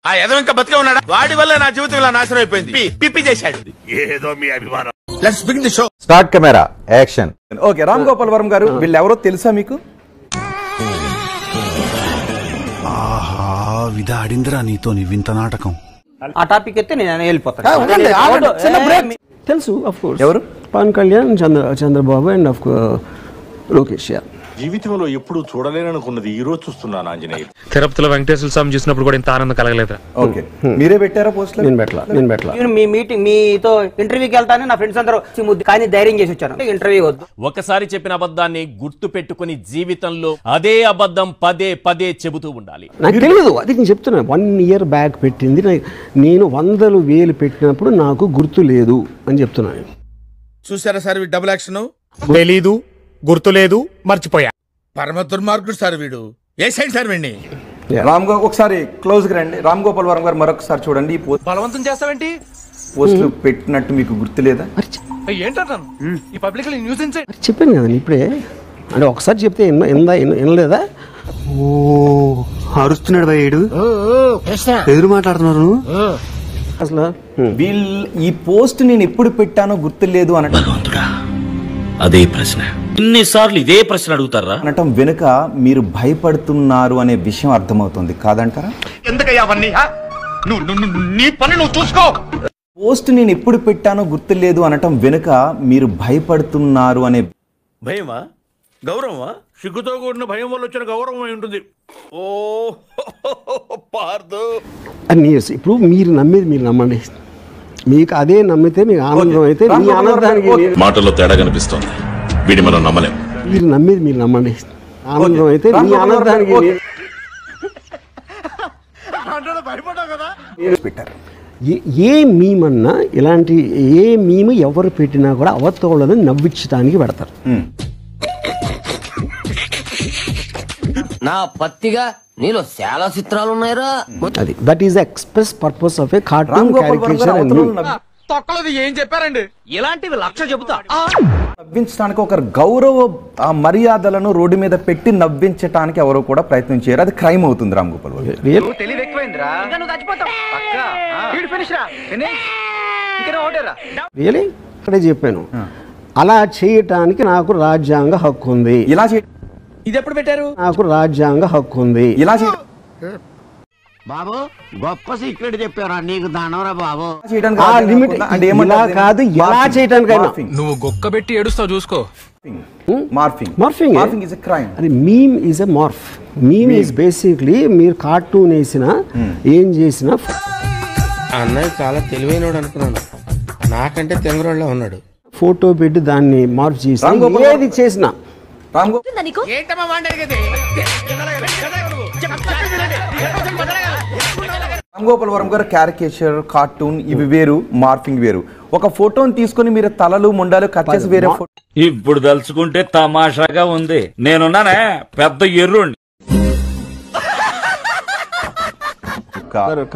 ఆ ఎదవ ఇంకా బతికే ఉన్నాడా? వాడి వల్ల నా జీవితం ఇలా నాశనం అయిపోయింది. పిప్పి చేశాడు. ఏదో మీ అభిమానం. Let's begin the show. Start camera action. Okay, Ram Gopal Varma గారు వీళ్ళు ఎవరో తెలుసా మీకు? ఆహా, విధాడిందిరా నీతో నీ వింత నాటకం. ఆ టాపిక్ అయితే నేను వెళ్ళిపోతాను. తెలుసు ఆఫ్ కోర్స్. ఎవరు? Pawan Kalyan, Chandrababu and of Lokesh. జీవితంలో ఎప్పుడు చూడలేననుకున్నది ఈ రోజు చూస్తున్నాను ఆంజనేయులు. తిరుపతిలో వెంకటేశ్వర స్వామి చూసినప్పుడు కూడా ఇంత ఆనందం కలగలేదు. ఓకే, మీరే పెట్టారా పోస్ట్? నేను పెట్టలా. మీ మీటింగ్ మీతో ఇంటర్వ్యూకి వెళ్తాను నా ఫ్రెండ్స్ అందరూ కానీ ధైర్యం చేసి వచ్చాను. ఇంటర్వ్యూ వద్దు. ఒకసారి చెప్పిన అబద్ధాన్ని గుర్తు పెట్టుకుని జీవితంలో అదే అబద్ధం పదే పదే చెబుతూ ఉండాలి. నాకు తెలియదు, అది నేను చెప్తున్నా. 1 year బ్యాక్ పెట్టింది నేను 100,000 పెట్టినప్పుడు నాకు గుర్తు లేదు అని చెప్తున్నాను. చూసారా సార్ వీడు డబుల్ యాక్షన్? తెలీదు, గుర్తు లేదు, మర్చిపోయా. పరమ దుర్మార్గుడు సార్ వీడు. ఏ సైడ్ సార్ వీడిని? రామ్ గోపాల్ ఒకసారి క్లోజ్ గా రండి. రామ్ గోపాల్ వర్మ గారు మరొకసారి చూడండి. ఈ పోస్ట్ బలవంతం చేస్తావేంటి? పోస్టులు పెట్టినట్టు మీకు గుర్తులేదా? ఏంటంటాను ఈ పబ్లిక్ న్యూస్ చెప్పాను కదండి ఇప్పుడే. అంటే ఒకసారి చెప్తే వినలేదా? ఓ అరుస్తున్నాడు భయ్యేడు, ఎదురు మాట్లాడుతున్నారు అసలు. వీళ్ళు ఈ పోస్ట్ నేను ఎప్పుడు పెట్టానో గుర్తులేదు భగవంతుడా, అదే ప్రశ్న ఇన్నిసార్లు ఇదే ప్రశ్న అడుగుతారా అనటం వెనుక మీరు భయపడుతున్నారు అనే విషయం అర్థమవుతుంది కాదంటారా? ఎందుకయ్యా అవన్నీ? నీ పని నువ్వు చూసుకో. పోస్ట్ నేను ఎప్పుడు పెట్టానో గుర్తులేదు అనటం వెనుక మీరు భయపడుతున్నారు అనే భయమా? గౌరవమా? సిగ్గుతో కూడిన భయం వల్ల వచ్చిన గౌరవం అయి ఉంటుంది. ఓ పార్దు. ఇప్పుడు మీరు నమ్మేది మీరు నమ్మండి. మీకు అదే నమ్మితే మీకు ఆనందం అయితే మీ ఆనందానికి మాటల్లో తేడా కనిపిస్తోంది. వీడి మనం నమ్మలేం. మీరు నమ్మేది మీరు నమ్మండి. ఆనందం అయితే మీ ఆనందానికి పెట్టారు. ఏ మీమన్నా ఇలాంటి ఏ మీము ఎవరు పెట్టినా కూడా అవతోళ్ళని నవ్వించడానికి పెడతారు. నా పత్తిగా నీలో చాలా చిత్రాలు ఉన్నాయిరా. అది that is express purpose of a cartoon caricature. తొక్కలది ఏం చెప్పారండి? ఇలాంటివి 1,00,000 చెబుతా. నవ్వించడానికి ఒక గౌరవ మర్యాదలను రోడ్డు మీద పెట్టి నవ్వించడానికి ఎవరు కూడా ప్రయత్నం చేయరు. అది క్రైమ్ అవుతుంది. రామ్ గోపాల్ రియలీ ఇక్కడే చెప్పాను. అలా చేయటానికి నాకు రాజ్యాంగ హక్కు ఉంది. ఇలా ఇది ఎప్పుడు పెట్టారు? నాకు రాజ్యాంగ హక్కు ఉంది. ఇలా బాబు గొప్ప సీక్రెట్ చెప్పారా నీకు దానవరా బాబు. కాదు ఎలా చేయటానికైనా నువ్వు గొక్క పెట్టి ఏడుస్తావు చూసుకో. Morphing is a crime. అది meme is a morph. Meme is basically మీరు కార్టూన్ వేసినా ఏం చేసినా. అన్నయ్య చాలా తెలివైనోడు అనుకున్నాను. నాకంటే తెంగరోళ్ళ ఉన్నాడు. ఫోటో పెట్టి దాన్ని మార్ఫ్ చేసి ఏది చేసినా రామ్ గోపాల్ వర్మ గారు క్యారికేచర్, కార్టూన్ ఇవి వేరు, మార్ఫింగ్ వేరు. ఒక ఫోటోని తీసుకొని మీరు తలలు ముండాలు కట్ చేసి వేరే ఇప్పుడు తలుచుకుంటే తమాషాగా ఉంది. నేనున్నానే పెద్ద ఎర్రుండి.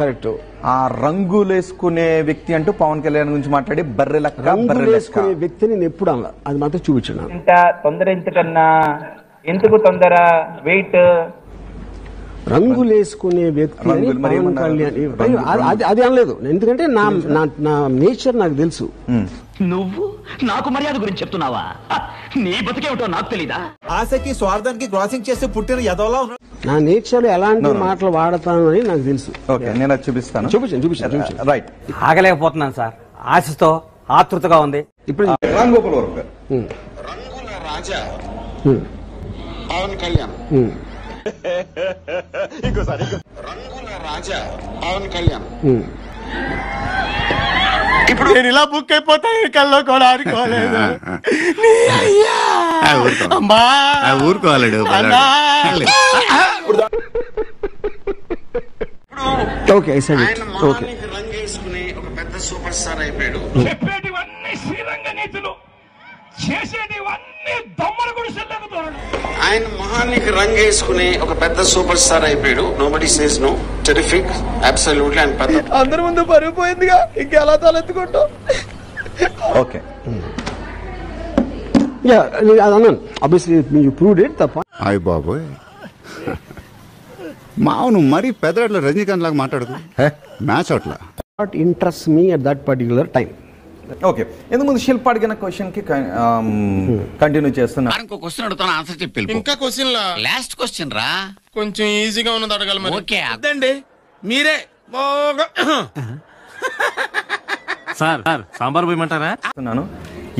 కరెక్ట్. ఆ రంగులేసుకునే వ్యక్తి అంటూ పవన్ కళ్యాణ్ గురించి మాట్లాడి బర్రెలెసుకునే వ్యక్తిని నేను ఎప్పుడు అలా అది మాత్రం చూపించాను. తొందర ఎందుకన్నా, ఎందుకు తొందర, వెయిట్. రంగులేసుకునే వ్యక్తి పవన్ కళ్యాణ్ అది అనలేదు. ఎందుకంటే నా నేచర్ నాకు తెలుసు. నువ్వు నాకు మర్యాద గురించి చెప్తున్నావా? నీ బతికేమిటో నాకు తెలీదా? ఆశకి స్వార్థానికి క్రాసింగ్ చేస్తే పుట్టిన ఎదవలా ఉన్నాడు. నా నేచర్ ఎలాంటి మాటలు వాడతాను అని నాకు తెలుసు. నేను అది చూపిస్తాను. రైట్. ఆగలేకపోతున్నాను సార్. ఆశతో ఆతృతగా ఉంది. ఇప్పుడు రామ్ గోపాల్ వర్మ గారు రంగుల రాజా పవన్ కళ్యాణ్. ఇంకోసారి రంగుల రాజా పవన్ కళ్యాణ్. ఇప్పుడు నేను ఇలా బుక్ అయిపోతా కల్లో కూడా అనుకోలేదు. ఊరుకోవాలడు. రంగేసుకుని ఒక పెద్ద సూపర్ స్టార్ అయిపోయాడు. చెప్పేటివన్నీ శ్రీరంగ నీతులు, చేసేటివన్నీ దమ్మల గుడిసెల్లకు తోరడు. ఆయన మొహానికి రంగేసుకుని ఒక పెద్ద సూపర్ స్టార్ అయిపోయాడు. Nobody says no. Terrific, absolutely. ఆయన పెద్ద అందరి ముందు పరుగు పోయిందిగా, ఇంకెలా తలెత్తుకుంటాం. ఓకే. అన్నాను. Obviously you proved it. తప్ప హాయ్ బాబోయ్. మావును మరీ పెద్దట్లో రజనీకాంత్ లాగా మాట్లాడదు మ్యాచ్ అట్లా what interest me at that particular time. Okay, ఎందుకు శిల్ప అడిగిన క్వశ్చన్ కి కంటిన్యూ చేస్తున్నా. ఇంకో క్వశ్చన్ అడుగుతాను, ఆన్సర్ చెప్పి ఇంకా క్వశ్చన్ లాస్ట్ క్వశ్చన్ రా, కొంచెం ఈజీగా ఉన్నది అడగాలి మరి. ఓకే అదండి మీరే బాగా సార్ సాంబార్ పోయమంటారా?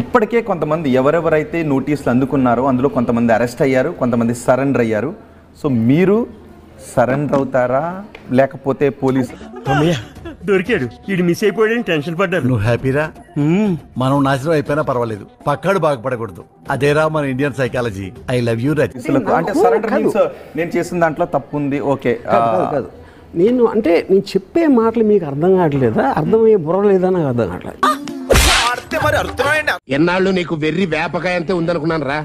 ఇప్పటికే కొంతమంది ఎవరెవరైతే నోటీసులు అందుకున్నారో అందులో కొంతమంది అరెస్ట్ అయ్యారు, కొంతమంది సరెండర్ అయ్యారు. సో మీరు సరెండర్ అవుతారా లేకపోతే పోలీసు? దొరికాడు, ఇది మిస్ అయిపోయాడని టెన్షన్ పడ్డారు. నువ్వు హ్యాపీరా? మనం నాశనం అయిపోయినా పర్వాలేదు, పక్కాడు బాగుపడకూడదు. అదేరా మన Indian psychology. I love you Raji. అంటే సరెండర్ మీన్స్ నేను చేసిన దాంట్లో తప్పు ఉంది. ఓకే కాదు, నేను అంటే నేను చెప్పే మాటలు మీకు అర్థం కావట్లేదా? అర్థమయ్యే బుర్ర లేదా? నాకు అర్థం కావట్లేదు. ఎన్నాళ్ళు నీకు వెర్రి వేపకాయ అంతే ఉందనుకున్నాను రా,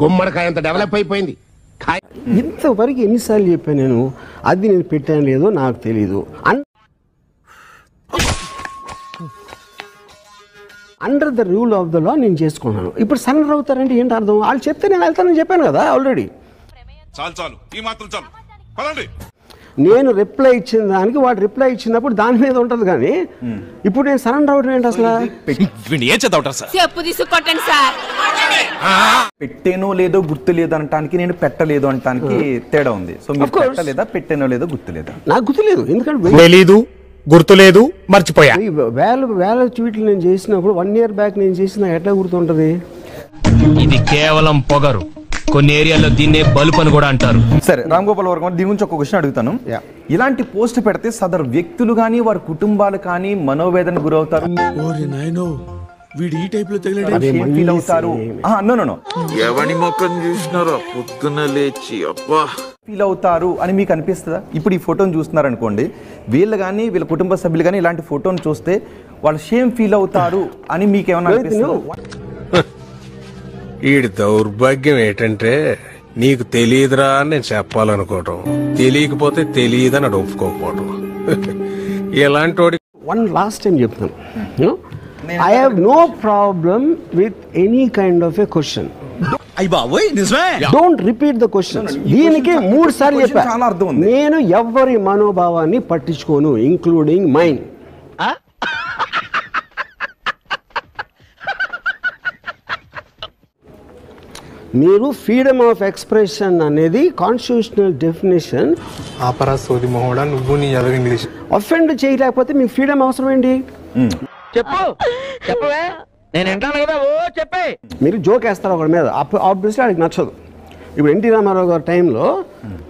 గుమ్మడికాయ అంత డెవలప్ అయిపోయింది. ఇంతవరకు ఎన్నిసార్లు చెప్పాను నేను, అది నేను పెట్టాను లేదో నాకు తెలీదు. Under the rule of the law నేను చేసుకున్నాను. ఇప్పుడు సరెండర్ అవుతారంటే ఏంటి అర్థం? వాళ్ళు చెప్తే నేను వెళ్తానని చెప్పాను కదా ఆల్రెడీ. నేను రిప్లై ఇచ్చిన దానికి వాడు రిప్లై ఇచ్చినప్పుడు దాని మీద ఉంటది. కానీ ఇప్పుడు నేను సరెండర్ అవడం ఏంటి అసలు? పెట్టేనో లేదో గుర్తు లేదు అనటానికి నేను పెట్టలేదు అనటానికి తేడా ఉంది. సో మీరు పెట్టలేదా, పెట్టేనో లేదో గుర్తు లేదా? నాకు గుర్తులేదు, ఎందుకంటే తెలీదు, గుర్తులేదు, మర్చిపోయా. వేల ట్వీట్లు నేను చేసినప్పుడు 1 year బ్యాక్ నేను చేసిన ఎట్లా గుర్తుంటది? ఇది కేవలం పొగరు, కొన్ని ఏరియాలో దీన్నే బలుపు అని కూడా అంటారు. సరే రామ్ గోపాల్ వర్మ, దీని గురించి ఒక క్వశ్చన్ అడుగుతాను. ఇలాంటి పోస్ట్ పెడితే సదరు వ్యక్తులు కానీ వారి కుటుంబాలు కానీ మనోవేదన గురవుతారు, ఫీల్ అవుతారు. ఎవని మొక్కను చూసినారో పొద్దున లేచి అబ్బా ఫీల్ అవుతారు అని మీకు అనిపిస్తుందా? ఇప్పుడు ఈ ఫోటోని చూస్తున్నారు అనుకోండి, వీళ్ళు కానీ వీళ్ళ కుటుంబ సభ్యులు కానీ ఇలాంటి ఫోటోని చూస్తే వాళ్ళు షేమ్ ఫీల్ అవుతారు అని మీకు ఏమైనా అనిపిస్తుందా? ఈ దౌర్భాగ్యం ఏంటంటే నీకు తెలియదురా అని నేను చెప్పాలనుకోవటం, తెలియకపోతే తెలియదని అది ఒప్పుకోకపోవటం. ఇలాంటి వన్ లాస్ట్ టైం చెప్తాను, I have no problem with any kind of a question. Don't repeat the questions. దీనికి 3 సార్లు చెప్పా. నేను ఎవరి మనోభావాన్ని పట్టించుకోను, ఇంక్లూడింగ్ మైన్. మీరు ఫ్రీడమ్ ఆఫ్ ఎక్స్ప్రెషన్ అనేది కాన్స్టిట్యూషనల్ డెఫినేషన్. అఫెండ్ చేయలేకపోతే మీకు ఫ్రీడమ్ అవసరం ఏంటి? చెప్పవే, నేను వింటాను కదా. చెప్పే మీరు జోక్ వేస్తారు ఒకటి మీద, ఆబ్వియస్లీ వాడికి నచ్చదు. ఇప్పుడు ఎన్టీ రామారావు గారి టైంలో,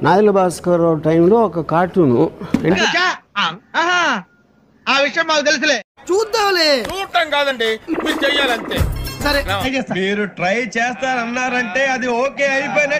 నాదెళ్ల భాస్కర్ రావు టైంలో ఒక కార్టూను, ఆ విషయం మాకు తెలుసులే, చూద్దాంలే. చూడటం కాదండి, మీరు చెయ్యాలంతే. సరే మీరు ట్రై చేస్తారన్నారంటే అది ఓకే అయిపోయిన